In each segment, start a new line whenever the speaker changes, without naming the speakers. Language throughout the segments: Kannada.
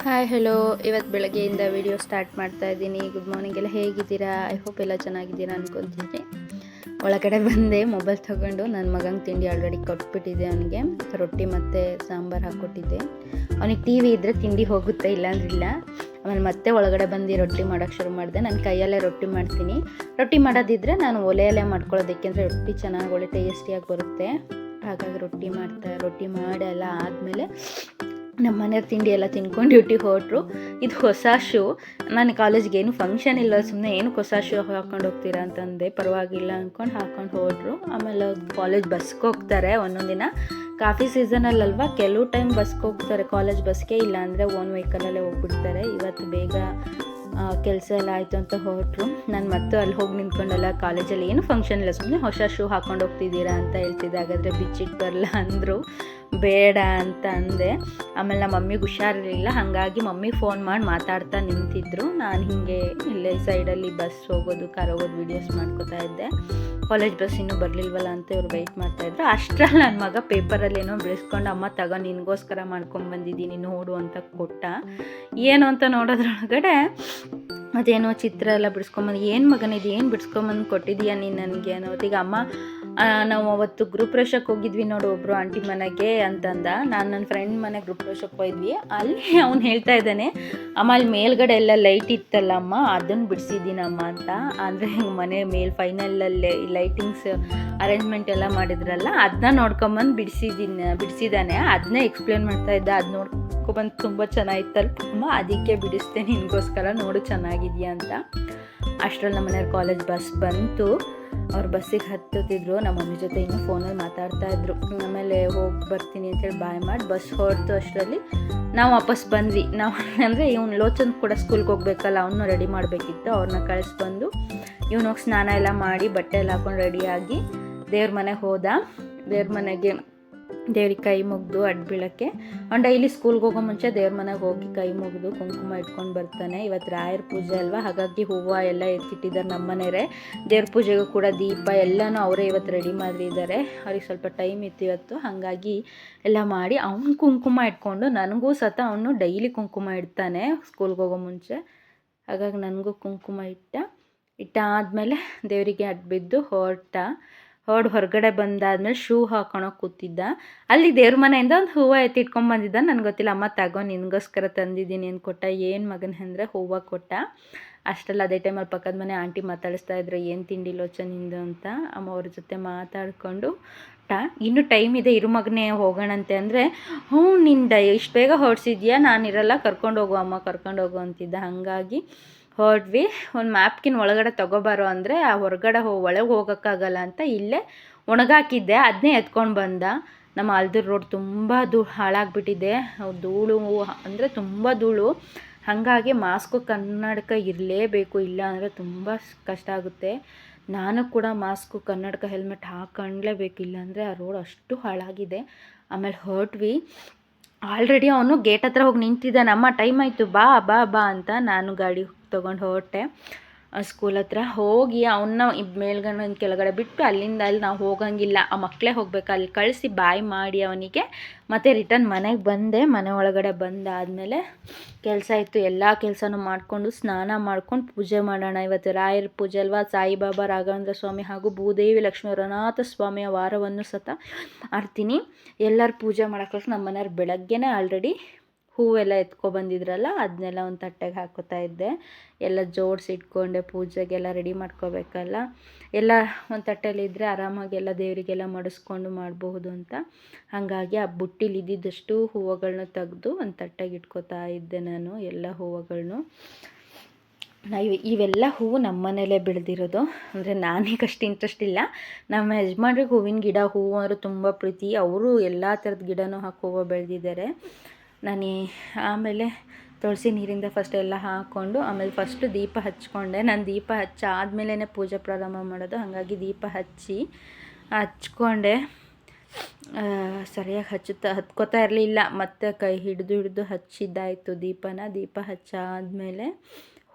ಹಾಯ್ ಹಲೋ, ಇವತ್ತು ಬೆಳಗ್ಗೆಯಿಂದ ವಿಡಿಯೋ ಸ್ಟಾರ್ಟ್ ಮಾಡ್ತಾ ಇದ್ದೀನಿ. ಗುಡ್ ಮಾರ್ನಿಂಗ್ ಎಲ್ಲ ಹೇಗಿದ್ದೀರಾ? ಐ ಹೋಪ್ ಎಲ್ಲ ಚೆನ್ನಾಗಿದ್ದೀರಾ ಅನ್ಕೊತೀನಿ. ಒಳಗಡೆ ಬಂದೆ ಮೊಬೈಲ್ ತೊಗೊಂಡು ನನ್ನ ಮಗಂಗೆ ತಿಂಡಿ ಆಲ್ರೆಡಿ ಕೊಟ್ಬಿಟ್ಟಿದ್ದೆ. ಅವನಿಗೆ ರೊಟ್ಟಿ ಮತ್ತು ಸಾಂಬಾರು ಹಾಕ್ಕೊಟ್ಟಿದ್ದೆ. ಅವನಿಗೆ ಟಿ ವಿ ಇದ್ದರೆ ತಿಂಡಿ ಹೋಗುತ್ತೆ, ಇಲ್ಲಾಂದ್ರಿಲ್ಲ. ಆಮೇಲೆ ಮತ್ತೆ ಒಳಗಡೆ ಬಂದು ರೊಟ್ಟಿ ಮಾಡೋಕ್ಕೆ ಶುರು ಮಾಡಿದೆ. ನಾನು ಕೈಯಲ್ಲೇ ರೊಟ್ಟಿ ಮಾಡ್ತೀನಿ. ರೊಟ್ಟಿ ಮಾಡೋದಿದ್ದರೆ ನಾನು ಒಲೆಯಲ್ಲೇ ಮಾಡ್ಕೊಳ್ಳೋದಕ್ಕೆಂದರೆ ರೊಟ್ಟಿ ಚೆನ್ನಾಗಿ ಒಳ್ಳೆ ಟೇಸ್ಟಿಯಾಗಿ ಬರುತ್ತೆ. ಹಾಗಾಗಿ ರೊಟ್ಟಿ ಮಾಡಿ ಎಲ್ಲ ಆದಮೇಲೆ ನಮ್ಮ ಮನೆಯವ್ರು ತಿಂಡಿ ಎಲ್ಲ ತಿನ್ಕೊಂಡು ಡ್ಯೂಟಿಗೆ ಹೊರಟ್ರು. ಇದು ಹೊಸ ಶೂ. ನಾನು ಕಾಲೇಜ್ಗೆ ಏನು ಫಂಕ್ಷನ್ ಇಲ್ಲ, ಸುಮ್ಮನೆ ಏನಕ್ಕೆ ಹೊಸ ಶೂ ಹಾಕ್ಕೊಂಡು ಹೋಗ್ತೀರಾ ಅಂತಂದೆ. ಪರವಾಗಿಲ್ಲ ಅಂದ್ಕೊಂಡು ಹಾಕ್ಕೊಂಡು ಹೊರಟ್ರು. ಆಮೇಲೆ ಕಾಲೇಜ್ ಬಸ್ಗೆ ಹೋಗ್ತಾರೆ. ಒಂದೊಂದು ದಿನ ಕಾಫಿ ಸೀಸನಲ್ಲಲ್ವ, ಕೆಲವು ಟೈಮ್ ಬಸ್ಗೆ ಹೋಗ್ತಾರೆ, ಕಾಲೇಜ್ ಬಸ್ಗೆ. ಇಲ್ಲ ಅಂದರೆ ಓನ್ ವೆಹಿಕಲಲ್ಲೇ ಹೋಗ್ಬಿಡ್ತಾರೆ. ಇವತ್ತು ಬೇಗ ಕೆಲಸ ಎಲ್ಲ ಆಯಿತು ಅಂತ ಹೊರಟ್ರು. ನಾನು ಮತ್ತೆ ಅಲ್ಲಿ ಹೋಗಿ ನಿಂತ್ಕೊಂಡೆಲ್ಲ, ಕಾಲೇಜಲ್ಲಿ ಏನು ಫಂಕ್ಷನ್ ಇಲ್ಲ, ಸುಮ್ಮನೆ ಹೊಸ ಶೂ ಹಾಕ್ಕೊಂಡು ಹೋಗ್ತಿದ್ದೀರಾ ಅಂತ ಹೇಳ್ತಿದ್ದೆ. ಹಾಗಾದರೆ ಬಿಚ್ಚಿಟ್ಟು ಬರಲ್ಲ ಅಂದರು. ಬೇಡ ಅಂತ ಅಂದೆ. ಆಮೇಲೆ ನಮ್ಮ ಮಮ್ಮಿಗೆ ಹುಷಾರಿರಲಿಲ್ಲ, ಹಾಗಾಗಿ ಮಮ್ಮಿಗೆ ಫೋನ್ ಮಾಡಿ ಮಾತಾಡ್ತಾ ನಿಂತಿದ್ರು. ನಾನು ಹೀಗೆ ಇಲ್ಲೇ ಸೈಡಲ್ಲಿ ಬಸ್ ಹೋಗೋದು ಕಾರ್ ಹೋಗೋದು ವೀಡಿಯೋಸ್ ಮಾಡ್ಕೋತಾ ಇದ್ದೆ. ಕಾಲೇಜ್ ಬಸ್ ಇನ್ನೂ ಬರಲಿಲ್ವಲ್ಲ ಅಂತ ಇವ್ರು ವೆಯ್ಟ್ ಮಾಡ್ತಾಯಿದ್ರು. ಅಷ್ಟರಲ್ಲಿ ನನ್ನ ಮಗ ಪೇಪರಲ್ಲಿ ಏನೋ ಬಿಡಿಸ್ಕೊಂಡು, ಅಮ್ಮ ತಗೋ ನಿನಗೋಸ್ಕರ ಮಾಡ್ಕೊಂಬಂದಿದ್ದೀನಿ ನೋಡು ಅಂತ ಕೊಟ್ಟ. ಏನು ಅಂತ ನೋಡೋದ್ರೊಳಗಡೆ ಅದೇನೋ ಚಿತ್ರ ಎಲ್ಲ ಬಿಡಿಸ್ಕೊಂಬಂದು, ಏನು ಮಗನಿದು ಏನು ಬಿಡಿಸ್ಕೊಂಬಂದು ಕೊಟ್ಟಿದ್ದೀಯಾ ನೀನು ನನಗೆ ಅನ್ನೋದೀಗ. ಅಮ್ಮ ನಾವು ಅವತ್ತು ಗ್ರೂಪ್ ಪ್ರವೇಶಕ್ಕೆ ಹೋಗಿದ್ವಿ ನೋಡು ಒಬ್ಬರು ಆಂಟಿ ಮನೆಗೆ ಅಂತಂದ. ನಾನು ನನ್ನ ಫ್ರೆಂಡ್ ಮನೆಗೆ ಗ್ರೂಪ್ ಪ್ರವೇಶಕ್ಕೆ ಹೋಗಿದ್ವಿ. ಅಲ್ಲಿ ಅವ್ನು ಹೇಳ್ತಾ ಇದ್ದಾನೆ, ಅಮ್ಮ ಅಲ್ಲಿ ಮೇಲ್ಗಡೆ ಎಲ್ಲ ಲೈಟ್ ಇತ್ತಲ್ಲ ಅಮ್ಮ, ಅದನ್ನು ಬಿಡಿಸಿದ್ದೀನಮ್ಮ ಅಂತ. ಅಂದರೆ ಮನೆ ಮೇಲೆ ಫೈನಲಲ್ಲೇ ಲೈಟಿಂಗ್ಸ್ ಅರೇಂಜ್ಮೆಂಟ್ ಎಲ್ಲ ಮಾಡಿದ್ರಲ್ಲ, ಅದನ್ನ ನೋಡ್ಕೊಂಬಂದು ಬಿಡಿಸಿದ್ದಾನೆ. ಅದನ್ನೇ ಎಕ್ಸ್ಪ್ಲೇನ್ ಮಾಡ್ತಾ ಇದ್ದ. ಅದು ನೋಡ್ಕೊಬಂದು ತುಂಬ ಚೆನ್ನಾಗಿತ್ತಲ್ಲ ಅಮ್ಮ, ಅದಕ್ಕೆ ಬಿಡಿಸ್ದೆ ನಿನಗೋಸ್ಕರ, ನೋಡು ಚೆನ್ನಾಗಿದೆಯಾ ಅಂತ. ಅಷ್ಟರಲ್ಲಿ ನಮ್ಮ ಮನೆಯವ್ರ ಕಾಲೇಜ್ ಬಸ್ ಬಂತು. ಅವ್ರು ಬಸ್ಸಿಗೆ ಹತ್ತುತ್ತಿದ್ರು. ನಮ್ಮ ಮಮ್ಮಿ ಜೊತೆ ಇನ್ನೂ ಫೋನಲ್ಲಿ ಮಾತಾಡ್ತಾಯಿದ್ರು. ಆಮೇಲೆ ಹೋಗಿ ಬರ್ತೀನಿ ಅಂತೇಳಿ ಬಾಯ್ ಮಾಡಿ ಬಸ್ ಹೊರತು ಅಷ್ಟರಲ್ಲಿ ನಾವು ವಾಪಸ್ ಬಂದ್ವಿ. ನಾವು ಅಂದರೆ ಇವ್ನು ಲೋಚನ್ ಕೂಡ ಸ್ಕೂಲ್ಗೆ ಹೋಗ್ಬೇಕಲ್ಲ, ಅವನು ರೆಡಿ ಮಾಡಬೇಕಿತ್ತು. ಅವ್ರನ್ನ ಕಳಿಸ್ಬಂದು ಇವ್ನು ಹೋಗಿ ಸ್ನಾನ ಎಲ್ಲ ಮಾಡಿ ಬಟ್ಟೆ ಎಲ್ಲ ಹಾಕೊಂಡು ರೆಡಿಯಾಗಿ ದೇವ್ರ ಮನೆಗೆ ಹೋದ. ದೇವ್ರ ಮನೆಗೆ ದೇವ್ರಿಗೆ ಕೈ ಮುಗಿದು ಅಡ್ಬೀಳಕ್ಕೆ. ಅವ್ನು ಡೈಲಿ ಸ್ಕೂಲ್ಗೆ ಹೋಗೋ ಮುಂಚೆ ದೇವ್ರ ಮನೆಗೆ ಹೋಗಿ ಕೈ ಮುಗಿದು ಕುಂಕುಮ ಇಟ್ಕೊಂಡು ಬರ್ತಾನೆ. ಇವತ್ತು ರಾಯರ ಪೂಜೆ ಅಲ್ವಾ, ಹಾಗಾಗಿ ಹೂವು ಎಲ್ಲ ಎತ್ತಿಟ್ಟಿದ್ದಾರೆ ನಮ್ಮ ಮನೆಯವರೇ. ದೇವ್ರ ಪೂಜೆಗೂ ಕೂಡ ದೀಪ ಎಲ್ಲನೂ ಅವರೇ ಇವತ್ತು ರೆಡಿ ಮಾಡಿದ್ದಾರೆ. ಅವ್ರಿಗೆ ಸ್ವಲ್ಪ ಟೈಮ್ ಇತ್ತು ಇವತ್ತು, ಹಾಗಾಗಿ ಎಲ್ಲ ಮಾಡಿ ಅವ್ನು ಕುಂಕುಮ ಇಟ್ಕೊಂಡು, ನನಗೂ ಸತ ಅವನು ಡೈಲಿ ಕುಂಕುಮ ಇಡ್ತಾನೆ ಸ್ಕೂಲ್ಗೆ ಹೋಗೋ ಮುಂಚೆ. ಹಾಗಾಗಿ ನನಗೂ ಕುಂಕುಮ ಇಟ್ಟಾದಮೇಲೆ ದೇವರಿಗೆ ಅಡ್ಬಿದ್ದು ಹೊರಗಡೆ ಬಂದಾದ್ಮೇಲೆ ಶೂ ಹಾಕೊಳಕ್ಕೆ ಕೂತಿದ್ದ. ಅಲ್ಲಿ ದೇವ್ರ ಮನೆಯಿಂದ ಒಂದು ಹೂವು ಎತ್ತಿಟ್ಕೊಂಡ್ಬಂದಿದ್ದ. ನನಗೆ ಗೊತ್ತಿಲ್ಲ. ಅಮ್ಮ ತಗೋ ನಿನಗೋಸ್ಕರ ತಂದಿದ್ದೀನಿ ಅಂತ ಕೊಟ್ಟ. ಏನು ಮಗನ ಅಂದರೆ ಹೂವು ಕೊಟ್ಟ. ಅಷ್ಟರಲ್ಲಿ ಅದೇ ಟೈಮಲ್ಲಿ ಪಕ್ಕದ ಮನೆ ಆಂಟಿ ಮಾತಾಡಿಸ್ತಾ ಇದ್ರು, ಏನು ತಿಂಡಿ ಲೋಚನಿಂದು ಅಂತ. ಅಮ್ಮ ಅವ್ರ ಜೊತೆ ಮಾತಾಡಿಕೊಂಡು ಇನ್ನೂ ಟೈಮ್ ಇದೆ, ಇರು ಮಗನೇ ಹೋಗೋಣಂತೆ ಅಂದರೆ, ನಿಂದ ಇಷ್ಟು ಬೇಗ ಹೊರಡ್ಸಿದ್ಯಾ, ನಾನಿರಲ್ಲ, ಕರ್ಕೊಂಡು ಹೋಗು ಅಮ್ಮ, ಕರ್ಕೊಂಡು ಹೋಗು ಅಂತಿದ್ದ. ಹಾಗಾಗಿ ಹೊರಡ್ವಿ. ಒಂದು ಮ್ಯಾಪ್ಕಿನ್ ಒಳಗಡೆ ತೊಗೊಬಾರೋ ಅಂದರೆ ಆ ಹೊರಗಡೆ ಒಳಗೆ ಹೋಗೋಕ್ಕಾಗಲ್ಲ ಅಂತ ಇಲ್ಲೇ ಒಣಗಾಕಿದ್ದೆ, ಅದನ್ನೇ ಎತ್ಕೊಂಡು ಬಂದ. ನಮ್ಮ ಆಲ್ದೂರು ರೋಡ್ ತುಂಬ ಹಾಳಾಗಿಬಿಟ್ಟಿದೆ. ಧೂಳು ಅಂದರೆ ತುಂಬ ಧೂಳು. ಹಾಗಾಗಿ ಮಾಸ್ಕು ಕನ್ನಡಕ ಇರಲೇಬೇಕು, ಇಲ್ಲ ಅಂದರೆ ತುಂಬ ಕಷ್ಟ ಆಗುತ್ತೆ. ನಾನು ಕೂಡ ಮಾಸ್ಕು ಕನ್ನಡಕ ಹೆಲ್ಮೆಟ್ ಹಾಕ್ಕೊಂಡ್ಲೇಬೇಕು, ಇಲ್ಲಾಂದರೆ ಆ ರೋಡ್ ಅಷ್ಟು ಹಾಳಾಗಿದೆ. ಆಮೇಲೆ ಹೊರಟ್ವಿ. ಆಲ್ರೆಡಿ ಅವನು ಗೇಟ್ ಹತ್ರ ಹೋಗಿ ನಿಂತಿದ್ದಾನೆ. ಅಮ್ಮ ಟೈಮ್ ಆಯಿತು, ಬಾ ಬಾ ಬಾ ಅಂತ. ನಾನು ಗಾಡಿ ತೊಗೊಂಡು ಹೊರಟೆ. ಸ್ಕೂಲ್ ಹತ್ರ ಹೋಗಿ ಅವನ್ನ ಮೇಲ್ಗಡೆ ಕೆಳಗಡೆ ಬಿಟ್ಟು ಅಲ್ಲಿಂದ ಅಲ್ಲಿ ನಾವು ಹೋಗಂಗಿಲ್ಲ, ಆ ಮಕ್ಕಳೇ ಹೋಗ್ಬೇಕು, ಅಲ್ಲಿ ಕಳಿಸಿ ಬಾಯ್ ಮಾಡಿ ಅವನಿಗೆ ಮತ್ತೆ ರಿಟರ್ನ್ ಮನೆಗೆ ಬಂದೆ. ಮನೆ ಒಳಗಡೆ ಬಂದಾದಮೇಲೆ ಕೆಲಸ ಇತ್ತು, ಎಲ್ಲ ಕೆಲಸನೂ ಮಾಡಿಕೊಂಡು ಸ್ನಾನ ಮಾಡ್ಕೊಂಡು ಪೂಜೆ ಮಾಡೋಣ. ಇವತ್ತು ರಾಯರ ಪೂಜೆ ಅಲ್ವಾ, ಸಾಯಿಬಾಬಾ, ರಾಘವೇಂದ್ರ ಸ್ವಾಮಿ ಹಾಗೂ ಭೂದೇವಿ ಲಕ್ಷ್ಮೀ ವರನಾಥ ಸ್ವಾಮಿಯ ವಾರವನ್ನು ಸತ ಮಾಡ್ತೀನಿ. ಎಲ್ಲರೂ ಪೂಜೆ ಮಾಡೋಕ್ಕೆ ನಮ್ಮ ಮನೆಯವ್ರು ಬೆಳಗ್ಗೆನೇ ಆಲ್ರೆಡಿ ಹೂವೆಲ್ಲ ಎತ್ಕೊಬಂದಿದ್ರಲ್ಲ, ಅದನ್ನೆಲ್ಲ ಒಂದು ತಟ್ಟೆಗೆ ಹಾಕೋತಾ ಇದ್ದೆ. ಎಲ್ಲ ಜೋಡಿಸಿ ಇಟ್ಕೊಂಡೆ. ಪೂಜೆಗೆಲ್ಲ ರೆಡಿ ಮಾಡ್ಕೋಬೇಕಲ್ಲ, ಎಲ್ಲ ಒಂದು ತಟ್ಟೆಲಿದ್ದರೆ ಆರಾಮಾಗಿ ಎಲ್ಲ ದೇವರಿಗೆಲ್ಲ ಮಡಿಸ್ಕೊಂಡು ಮಾಡಬಹುದು ಅಂತ. ಹಾಗಾಗಿ ಆ ಬುಟ್ಟಿಲಿ ಇದ್ದಿದ್ದಷ್ಟು ಹೂವುಗಳನ್ನ ತೆಗೆದು ಒಂದು ತಟ್ಟೆಗೆ ಇಟ್ಕೋತಾ ಇದ್ದೆ ನಾನು, ಎಲ್ಲ ಹೂವುಗಳನ್ನು. ಇವೆಲ್ಲ ಹೂವು ನಮ್ಮ ಮನೇಲೇ ಬೆಳೆದಿರೋದು. ಅಂದರೆ ನನಗಷ್ಟು ಇಂಟ್ರೆಸ್ಟ್ ಇಲ್ಲ, ನಮ್ಮ ಯಜಮಾನ್ರಿಗೆ ಹೂವಿನ ಗಿಡ, ಹೂವು ಅಂದರೆ ತುಂಬ ಪ್ರೀತಿ. ಅವರು ಎಲ್ಲ ಥರದ ಗಿಡನೂ ಹಾಕಿ ಹೂವು ಬೆಳೆದಿದ್ದಾರೆ. ಆಮೇಲೆ ತುಳಸಿ ನೀರಿಂದ ಫಸ್ಟ್ ಎಲ್ಲ ಹಾಕ್ಕೊಂಡು ಆಮೇಲೆ ಫಸ್ಟು ದೀಪ ಹಚ್ಕೊಂಡೆ. ನಾನು ದೀಪ ಹಚ್ಚಾದ್ಮೇಲೆ ಪೂಜೆ ಪ್ರಾರಂಭ ಮಾಡೋದು, ಹಾಗಾಗಿ ದೀಪ ಹಚ್ಕೊಂಡೆ. ಸರಿಯಾಗಿ ಹತ್ಕೋತಾ ಇರಲಿಲ್ಲ, ಮತ್ತು ಕೈ ಹಿಡಿದು ಹಚ್ಚಿದ್ದಾಯಿತು ದೀಪ ಹಚ್ಚಾದ್ಮೇಲೆ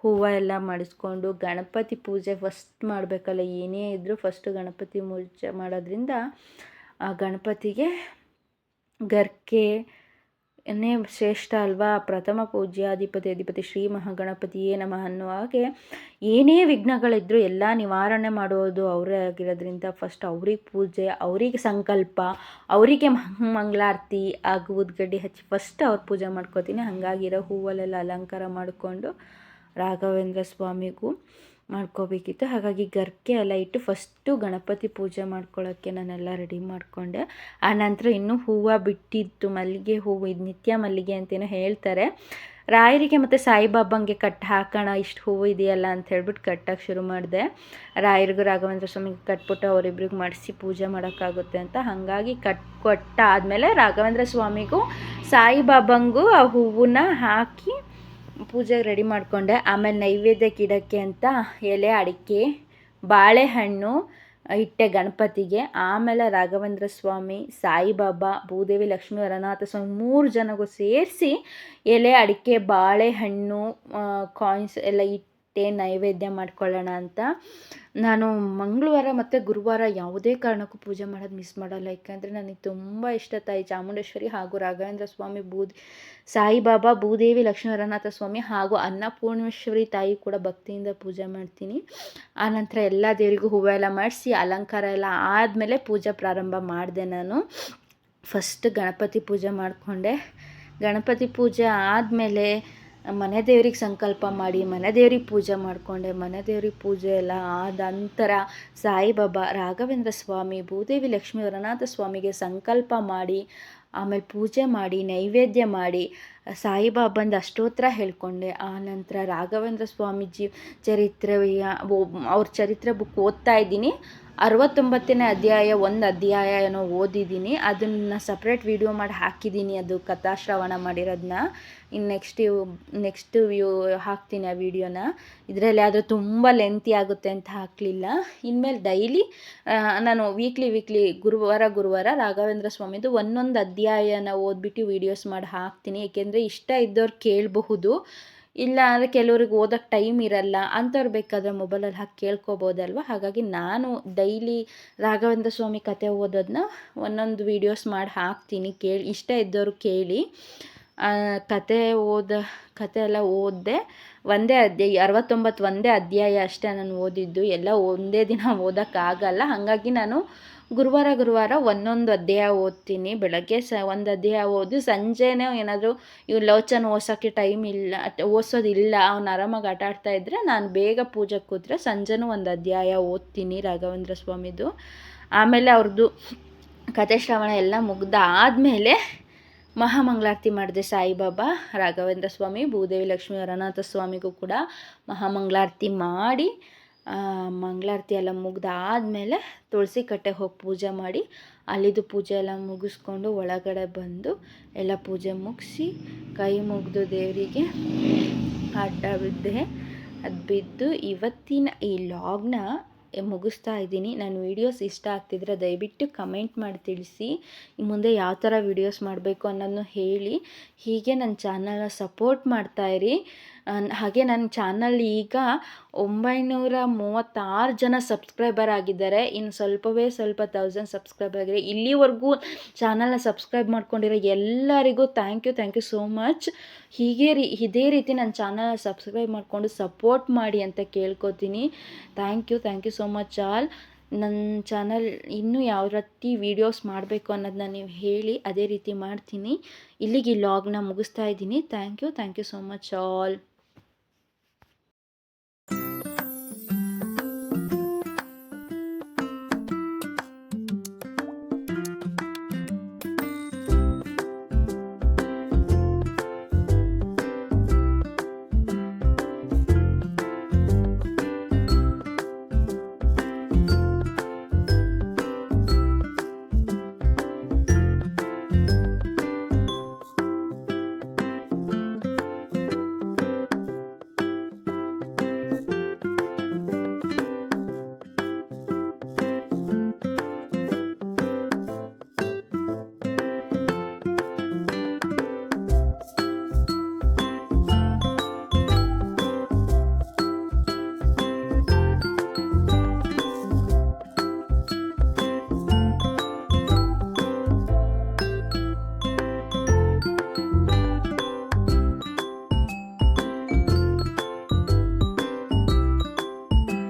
ಹೂವು ಎಲ್ಲ ಮಾಡಿಸ್ಕೊಂಡು ಗಣಪತಿ ಪೂಜೆ ಫಸ್ಟ್ ಮಾಡಬೇಕಲ್ಲ, ಏನೇ ಇದ್ದರೂ ಫಸ್ಟು ಗಣಪತಿ ಪೂಜೆ ಮಾಡೋದ್ರಿಂದ ಆ ಗಣಪತಿಗೆ ಗರ್ಕೆ ನೇ ಶ್ರೇಷ್ಠ ಅಲ್ವಾ. ಪ್ರಥಮ ಪೂಜ್ಯಾಧಿಪತಿ ಶ್ರೀ ಮಹಾಗಣಪತಿಯೇ ನಮಃ ಅನ್ನುವ ಹಾಗೆ ಏನೇ ವಿಘ್ನಗಳಿದ್ದರೂ ಎಲ್ಲ ನಿವಾರಣೆ ಮಾಡೋದು ಅವರೇ ಆಗಿರೋದ್ರಿಂದ ಫಸ್ಟ್ ಅವ್ರಿಗೆ ಪೂಜೆ, ಅವರಿಗೆ ಸಂಕಲ್ಪ, ಅವರಿಗೆ ಮಂಗಳಾರತಿ ಹಾಗೂ ಉದ್ಗಡ್ಡಿ ಹಚ್ಚಿ ಫಸ್ಟ್ ಅವ್ರ ಪೂಜೆ ಮಾಡ್ಕೋತೀನಿ. ಹಾಗಾಗಿರೋ ಹೂವಲ್ಲೆಲ್ಲ ಅಲಂಕಾರ ಮಾಡಿಕೊಂಡು ರಾಘವೇಂದ್ರ ಸ್ವಾಮಿಗೂ ಮಾಡ್ಕೋಬೇಕಿತ್ತು. ಹಾಗಾಗಿ ಗರ್ಕೆ ಎಲ್ಲ ಇಟ್ಟು ಫಸ್ಟು ಗಣಪತಿ ಪೂಜೆ ಮಾಡ್ಕೊಳ್ಳೋಕ್ಕೆ ನಾನೆಲ್ಲ ರೆಡಿ ಮಾಡಿಕೊಂಡೆ. ಆನಂತರ ಇನ್ನೂ ಹೂವು ಬಿಟ್ಟಿತ್ತು, ಮಲ್ಲಿಗೆ ಹೂವು, ಇದು ನಿತ್ಯ ಮಲ್ಲಿಗೆ ಅಂತೇನೋ ಹೇಳ್ತಾರೆ. ರಾಯರಿಗೆ ಮತ್ತು ಸಾಯಿಬಾಬಂಗೆ ಕಟ್ಟು ಹಾಕೋಣ, ಇಷ್ಟು ಹೂವು ಇದೆಯಲ್ಲ ಅಂತ ಹೇಳ್ಬಿಟ್ಟು ಕಟ್ಟೋಕ್ಕೆ ಶುರು ಮಾಡಿದೆ. ರಾಯರಿಗೂ ರಾಘವೇಂದ್ರ ಸ್ವಾಮಿಗೆ ಕಟ್ಬಿಟ್ಟು ಅವರಿಬ್ರಿಗೆ ಮಾಡಿಸಿ ಪೂಜೆ ಮಾಡೋಕ್ಕಾಗುತ್ತೆ ಅಂತ. ಹಾಗಾಗಿ ಕೊಟ್ಟಾದಮೇಲೆ ರಾಘವೇಂದ್ರ ಸ್ವಾಮಿಗೂ ಸಾಯಿಬಾಬಂಗೂ ಆ ಹೂವನ್ನ ಹಾಕಿ ಪೂಜೆಗೆ ರೆಡಿ ಮಾಡಿಕೊಂಡೆ. ಆಮೇಲೆ ನೈವೇದ್ಯಕ್ಕೆ ಇಡೋಕ್ಕೆ ಅಂತ ಎಲೆ, ಅಡಿಕೆ, ಬಾಳೆಹಣ್ಣು ಇಟ್ಟೆ ಗಣಪತಿಗೆ. ಆಮೇಲೆ ರಾಘವೇಂದ್ರ ಸ್ವಾಮಿ, ಸಾಯಿಬಾಬಾ, ಭೂದೇವಿ, ಲಕ್ಷ್ಮೀ, ವರನಾಥ ಸ್ವಾಮಿ 3 ಜನಗೂ ಸೇರಿಸಿ ಎಲೆ, ಅಡಿಕೆ, ಬಾಳೆಹಣ್ಣು, ಕಾಯಿನ್ಸ್ ಎಲ್ಲ ಇಟ್ಟೆ ನೈವೇದ್ಯ ಮಾಡ್ಕೊಳ್ಳೋಣ ಅಂತ. ನಾನು ಮಂಗಳವಾರ ಮತ್ತು ಗುರುವಾರ ಯಾವುದೇ ಕಾರಣಕ್ಕೂ ಪೂಜೆ ಮಾಡೋದು ಮಿಸ್ ಮಾಡಲ್ಲ. ಯಾಕೆಂದರೆ ನನಗೆ ತುಂಬ ಇಷ್ಟ ತಾಯಿ ಚಾಮುಂಡೇಶ್ವರಿ ಹಾಗೂ ರಾಘವೇಂದ್ರ ಸ್ವಾಮಿ, ಸಾಯಿಬಾಬಾ, ಭೂದೇವಿ, ಲಕ್ಷ್ಮೀ, ವರನಾಥ ಸ್ವಾಮಿ ಹಾಗೂ ಅನ್ನಪೂರ್ಣೇಶ್ವರಿ ತಾಯಿ ಕೂಡ ಭಕ್ತಿಯಿಂದ ಪೂಜೆ ಮಾಡ್ತೀನಿ. ಆನಂತರ ಎಲ್ಲ ದೇವರಿಗೂ ಹೂವೆಲ್ಲ ಮಾಡಿಸಿ ಅಲಂಕಾರ ಎಲ್ಲ ಆದಮೇಲೆ ಪೂಜೆ ಪ್ರಾರಂಭ ಮಾಡಿದೆ. ನಾನು ಫಸ್ಟ್ ಗಣಪತಿ ಪೂಜೆ ಮಾಡಿಕೊಂಡೆ. ಗಣಪತಿ ಪೂಜೆ ಆದಮೇಲೆ ಮನೆ ದೇವ್ರಿಗೆ ಸಂಕಲ್ಪ ಮಾಡಿ ಮನೆ ದೇವ್ರಿಗೆ ಪೂಜೆ ಮಾಡಿಕೊಂಡೆ. ಮನೆ ದೇವ್ರಿಗೆ ಪೂಜೆ ಎಲ್ಲ ಆದ ನಂತರ ಸಾಯಿಬಾಬಾ, ರಾಘವೇಂದ್ರ ಸ್ವಾಮಿ, ಭೂದೇವಿ, ಲಕ್ಷ್ಮೀ, ವರನಾಥ ಸ್ವಾಮಿಗೆ ಸಂಕಲ್ಪ ಮಾಡಿ ಆಮೇಲೆ ಪೂಜೆ ಮಾಡಿ ನೈವೇದ್ಯ ಮಾಡಿ ಸಾಯಿಬಾಬಂದು ಅಷ್ಟೋತ್ರ ಹೇಳ್ಕೊಂಡೆ. ಆನಂತರ ರಾಘವೇಂದ್ರ ಸ್ವಾಮೀಜಿ ಅವ್ರ ಚರಿತ್ರೆ ಬುಕ್ ಓದ್ತಾ ಇದ್ದೀನಿ. 69ನೇ ಅಧ್ಯಾಯ, 1 ಅಧ್ಯಾಯ ಏನೋ ಓದಿದ್ದೀನಿ. ಅದನ್ನು ಸಪ್ರೇಟ್ ವಿಡಿಯೋ ಮಾಡಿ ಹಾಕಿದ್ದೀನಿ, ಅದು ಕಥಾಶ್ರವಣ ಮಾಡಿರೋದನ್ನ. ಇನ್ನು ನೆಕ್ಸ್ಟ್ ವ್ಯೂ ಹಾಕ್ತೀನಿ ಆ ವಿಡಿಯೋನ. ಇದರಲ್ಲಿ ಆದರೆ ತುಂಬ ಲೆಂತಿ ಆಗುತ್ತೆ ಅಂತ ಹಾಕಲಿಲ್ಲ. ಇನ್ಮೇಲೆ ಡೈಲಿ ನಾನು ವೀಕ್ಲಿ ಗುರುವಾರ ರಾಘವೇಂದ್ರ ಸ್ವಾಮಿದು 1 ಅಧ್ಯಾಯನ ಓದ್ಬಿಟ್ಟು ವೀಡಿಯೋಸ್ ಮಾಡಿ ಹಾಕ್ತೀನಿ. ಏಕೆಂದರೆ ಇಷ್ಟ ಇದ್ದವ್ರು ಕೇಳಬಹುದು, ಇಲ್ಲ ಅಂದರೆ ಕೆಲವ್ರಿಗೆ ಓದೋಕ್ಕೆ ಟೈಮ್ ಇರಲ್ಲ, ಅಂಥವ್ರು ಬೇಕಾದರೆ ಮೊಬೈಲಲ್ಲಿ ಹಾಕಿ ಕೇಳ್ಕೊಬೋದಲ್ವ. ಹಾಗಾಗಿ ನಾನು ಡೈಲಿ ರಾಘವೇಂದ್ರ ಸ್ವಾಮಿ ಕತೆ ಓದೋದನ್ನ 1 ವೀಡಿಯೋಸ್ ಮಾಡಿ ಹಾಕ್ತೀನಿ, ಇಷ್ಟ ಇದ್ದವರು ಕೇಳಿ. ಕತೆ ಎಲ್ಲ ಓದಿದೆ. 69 ಅಧ್ಯಾಯ ಅಷ್ಟೇ ನಾನು ಓದಿದ್ದು, ಎಲ್ಲ ಒಂದೇ ದಿನ ಓದೋಕ್ಕಾಗಲ್ಲ. ಹಾಗಾಗಿ ನಾನು ಗುರುವಾರ 1 ಅಧ್ಯಾಯ ಓದ್ತೀನಿ. ಬೆಳಗ್ಗೆ 1 ಅಧ್ಯಾಯ ಓದಿ ಸಂಜೆನೇ ಏನಾದರೂ ಲೋಚನ ಓದ್ಸೋಕ್ಕೆ ಟೈಮ್ ಇಲ್ಲ, ಓದಿಸೋದಿಲ್ಲ, ಅವ್ನು ಆರಾಮಾಗಿ ಆಟ ಆಡ್ತಾ ಇದ್ದರೆ ನಾನು ಬೇಗ ಪೂಜೆಗೆ ಕೂತ್ರೆ ಸಂಜೆನೂ 1 ಅಧ್ಯಾಯ ಓದ್ತೀನಿ ರಾಘವೇಂದ್ರ ಸ್ವಾಮಿದು. ಆಮೇಲೆ ಅವ್ರದ್ದು ಕತೆ ಶ್ರವಣ ಎಲ್ಲ ಮುಗ್ದಾದಮೇಲೆ ಮಹಾಮಂಗಳಾರತಿ ಮಾಡಿದೆ. ಸಾಯಿಬಾಬಾ, ರಾಘವೇಂದ್ರ ಸ್ವಾಮಿ, ಭೂದೇವಿ, ಲಕ್ಷ್ಮೀ, ವರನಾಥ ಸ್ವಾಮಿಗೂ ಕೂಡ ಮಹಾಮಂಗಳಾರತಿ ಮಾಡಿ ಮಂಗಳಾರತಿ ಎಲ್ಲ ಮುಗ್ದಾದಮೇಲೆ ತುಳಸಿ ಕಟ್ಟೆಗೆ ಹೋಗಿ ಪೂಜೆ ಮಾಡಿ ಅಲ್ಲಿದ್ದು ಪೂಜೆ ಎಲ್ಲ ಮುಗಿಸ್ಕೊಂಡು ಒಳಗಡೆ ಬಂದು ಎಲ್ಲ ಪೂಜೆ ಮುಗಿಸಿ ಕೈ ಮುಗಿದು ದೇವರಿಗೆ ಅಡ್ಡ ಬಿದ್ದೆ. ಅದು ಬಿದ್ದು ಇವತ್ತಿನ ಈ ಲಾಗ್ನ ಮುಗಿಸ್ತಾ ಇದ್ದೀನಿ. ನಾನು ವೀಡಿಯೋಸ್ ಇಷ್ಟ ಆಗ್ತಿದ್ರೆ ದಯವಿಟ್ಟು ಕಮೆಂಟ್ ಮಾಡಿ ತಿಳಿಸಿ. ಮುಂದೆ ಯಾವ ಥರ ವೀಡಿಯೋಸ್ ಮಾಡಬೇಕು ಅನ್ನೋದನ್ನು ಹೇಳಿ. ಹೀಗೆ ನನ್ನ ಚಾನಲ್ನ ಸಪೋರ್ಟ್ ಮಾಡ್ತಾಯಿರಿ. ಹಾಗೆ ನನ್ನ ಚಾನಲ್ ಈಗ 936 ಜನ ಸಬ್ಸ್ಕ್ರೈಬರ್ ಆಗಿದ್ದಾರೆ. ಇನ್ನು ಸ್ವಲ್ಪ 1000 ಸಬ್ಸ್ಕ್ರೈಬರ್ ಆಗಿದೆ. ಇಲ್ಲಿವರೆಗೂ ಚಾನಲ್ನ ಸಬ್ಸ್ಕ್ರೈಬ್ ಮಾಡ್ಕೊಂಡಿರೋ ಎಲ್ಲರಿಗೂ ಥ್ಯಾಂಕ್ ಯು ಸೋ ಮಚ್. ಇದೇ ರೀತಿ ನನ್ನ ಚಾನಲ್ನ ಸಬ್ಸ್ಕ್ರೈಬ್ ಮಾಡಿಕೊಂಡು ಸಪೋರ್ಟ್ ಮಾಡಿ ಅಂತ ಕೇಳ್ಕೊತೀನಿ. Thank you so much all. ನನ್ನ ಚಾನಲ್ ಇನ್ನೂ ಯಾವ ರೀತಿ ವೀಡಿಯೋಸ್ ಮಾಡಬೇಕು ಅನ್ನೋದನ್ನ ನೀವು ಹೇಳಿ, ಅದೇ ರೀತಿ ಮಾಡ್ತೀನಿ. ಇಲ್ಲಿಗೆ ಈ ಲಾಗ್ನ ಮುಗಿಸ್ತಾ ಇದ್ದೀನಿ. Thank you so much all.